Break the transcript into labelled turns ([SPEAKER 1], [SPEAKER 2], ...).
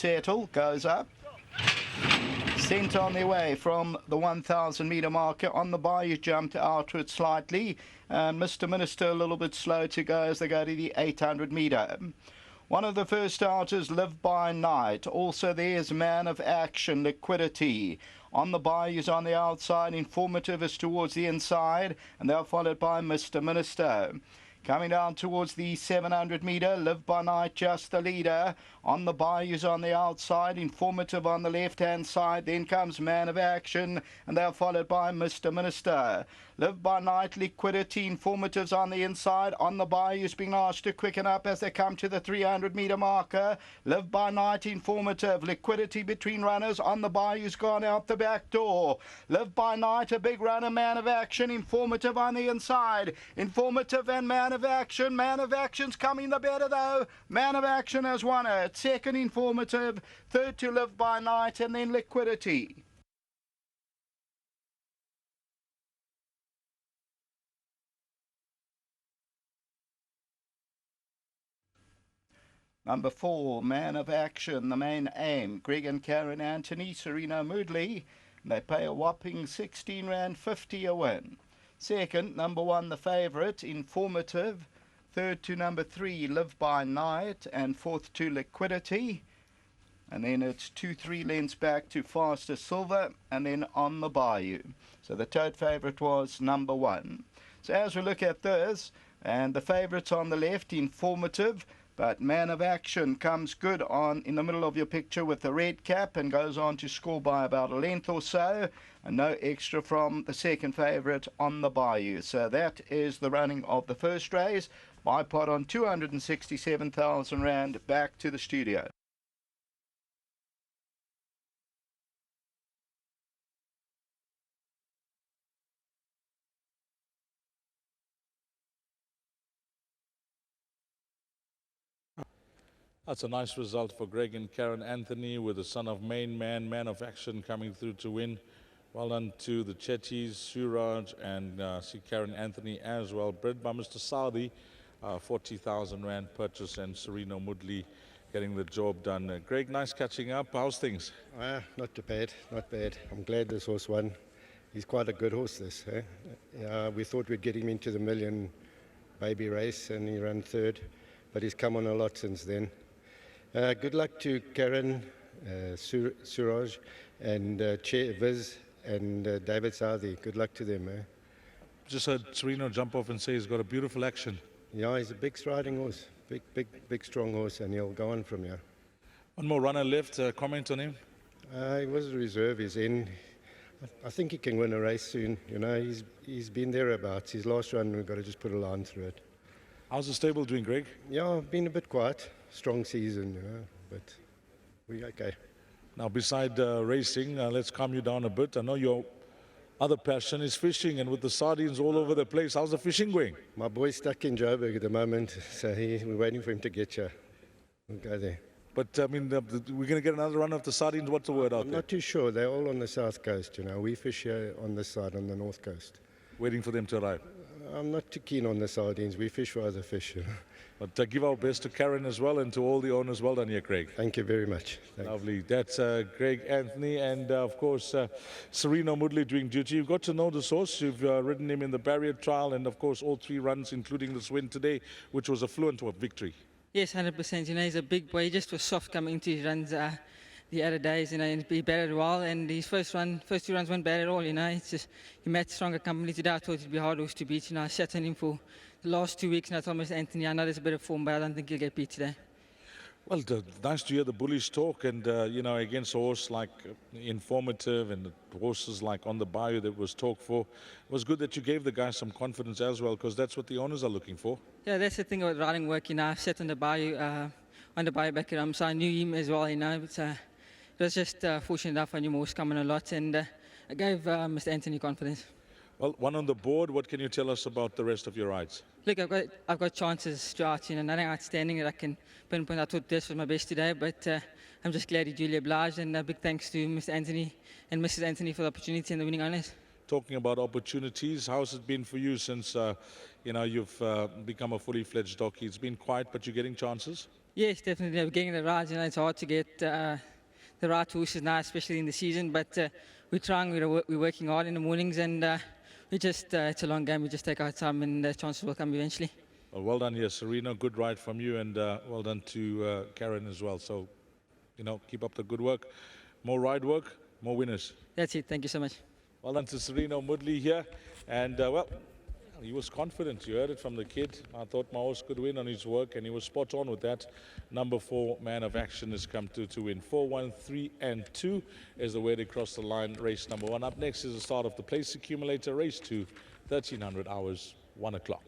[SPEAKER 1] Settle goes up. Sent on their way from the 1,000 metre marker. On the bar, you jumped outward slightly. And Mr. Minister a little bit slow to go as they go to the 800 metre. One of the first starters, Live by Night. Also there's Man of Action, Liquidity. On the bayous on the outside, Informative is towards the inside, and they're followed by Mr. Minister. Coming down towards the 700 metre, Live by Night just the leader. On the bayous on the outside, Informative on the left-hand side. Then comes Man of Action, and they're followed by Mr. Minister. Live by Night, Liquidity, Informative's on the inside. On the bayous being asked to quicken up as they come to the 300 metre marker. Live by Night, Informative, Liquidity between runners. On the bayous gone out the back door. Live by Night, a big runner, Man of Action, Informative on the inside. Informative and Man of Action. Man of Action's coming the better though. Man of Action has won it. Second, Informative. Third to Live by Night, and then Liquidity. Number 4, Man of Action, the main aim. Greg and Karen Anthony, Serena Moodley. They pay a whopping R16.50 a win. Second, number 1, the favourite, Informative. Third to number 3, Live by Night. And fourth to Liquidity. And then it's 2-3 lengths back to Faster Silver. And then On the Bayou. So the tote favourite was number 1. So as we look at this, and the favourites on the left, Informative. But Man of Action comes good on in the middle of your picture with the red cap and goes on to score by about a length or so. And no extra from the second favourite On the Bayou. So that is the running of the first race. My pot on 267,000 Rand back to the studio.
[SPEAKER 2] That's a nice result for Greg and Karen Anthony with the son of Man of Action coming through to win. Well done to the Chetties, Suraj and see Karen Anthony as well. Bred by Mr. Saudi, 40,000 Rand purchase, and Serena Moodley getting the job done. Greg, nice catching up. How's things?
[SPEAKER 3] Not too bad, not bad. I'm glad this horse won. He's quite a good horse, this. We thought we'd get him into the million baby race and he ran third, but he's come on a lot since then. Good luck to Karen, Suraj, and Viz, and David Southey. Good luck to them.
[SPEAKER 2] Just heard Serena jump off and say he's got a beautiful action.
[SPEAKER 3] Yeah, he's a big striding horse, big strong horse, and he'll go on from here.
[SPEAKER 2] One more runner left. Comment on him?
[SPEAKER 3] He was a reserve. He's in. I think he can win a race soon. You know, he's been thereabouts. His last run, we've got to just put a line through it.
[SPEAKER 2] How's the stable doing, Greg?
[SPEAKER 3] Yeah, been a bit quiet. Strong season, you know, but we're okay.
[SPEAKER 2] Now, beside racing, let's calm you down a bit. I know your other passion is fishing, and with the sardines all over the place, how's the fishing going?
[SPEAKER 3] My boy's stuck in Joburg at the moment, so we're waiting for him to get here. We'll go there.
[SPEAKER 2] But, I mean, we're going to get another run of the sardines. What's the word out there?
[SPEAKER 3] I'm not too sure. They're all on the south coast, you know. We fish here on this side, on the north coast.
[SPEAKER 2] Waiting for them to arrive.
[SPEAKER 3] I'm not too keen on the sardines. We fish for other fish. You know.
[SPEAKER 2] But give our best to Karen as well and to all the owners. Well done here, Craig.
[SPEAKER 3] Thank you very much. Thanks.
[SPEAKER 2] Lovely. That's Greg Anthony and, of course, Serena Moodley doing duty. You've got to know the source. You've ridden him in the barrier trial and, of course, all 3 runs, including this win today, which was a fluent victory.
[SPEAKER 4] Yes, 100%. You know, he's a big boy. He just was soft coming into his runs the other days. You know, and he batted well. And his first 2 runs weren't bad at all. You know, it's just he met stronger company today. I thought it'd be a hard horse to beat. You know, I sat on him for the last 2 weeks, and I told Mr. Anthony, I know there's a bit of form, but I don't think he'll get beat today.
[SPEAKER 2] Well, nice to hear the bullish talk, and you know, against a horse like Informative and horses like On the Bayou that was talked for, it was good that you gave the guys some confidence as well, because that's what the owners are looking for.
[SPEAKER 4] Yeah, that's the thing about riding work. You know, I sat on the Bayou back at him, so I knew him as well. You know, but it was just fortunate enough I knew horse coming a lot, and I gave Mr. Anthony confidence.
[SPEAKER 2] Well, one on the board. What can you tell us about the rest of your rides?
[SPEAKER 4] Look, I've got chances throughout, you know, nothing outstanding that I can pinpoint. I thought this was my best today, but I'm just glad he duly obliged, and a big thanks to Mr. Anthony and Mrs. Anthony for the opportunity and the winning honours.
[SPEAKER 2] Talking about opportunities, how's it been for you since you know, you've become a fully fledged jockey? It's been quiet, but you're getting chances?
[SPEAKER 4] Yes, definitely. We're getting the rides. It's hard to get the right horses now, especially in the season. But we're trying. We're working hard in the mornings, and it's a long game. We just take our time, and the chances will come eventually.
[SPEAKER 2] Well done here, Serena. Good ride from you, and well done to Karen as well. So, keep up the good work. More ride work, more winners.
[SPEAKER 4] That's it. Thank you so much.
[SPEAKER 2] Well done to Serena Mudley here. And, he was confident. You heard it from the kid. I thought my horse could win on his work, and he was spot on with that. Number 4, Man of Action, has come to win. 4, 1, 3, and 2 is the way to cross the line. Race number 1. Up next is the start of the place accumulator. Race 2, 1300 hours, 1 o'clock.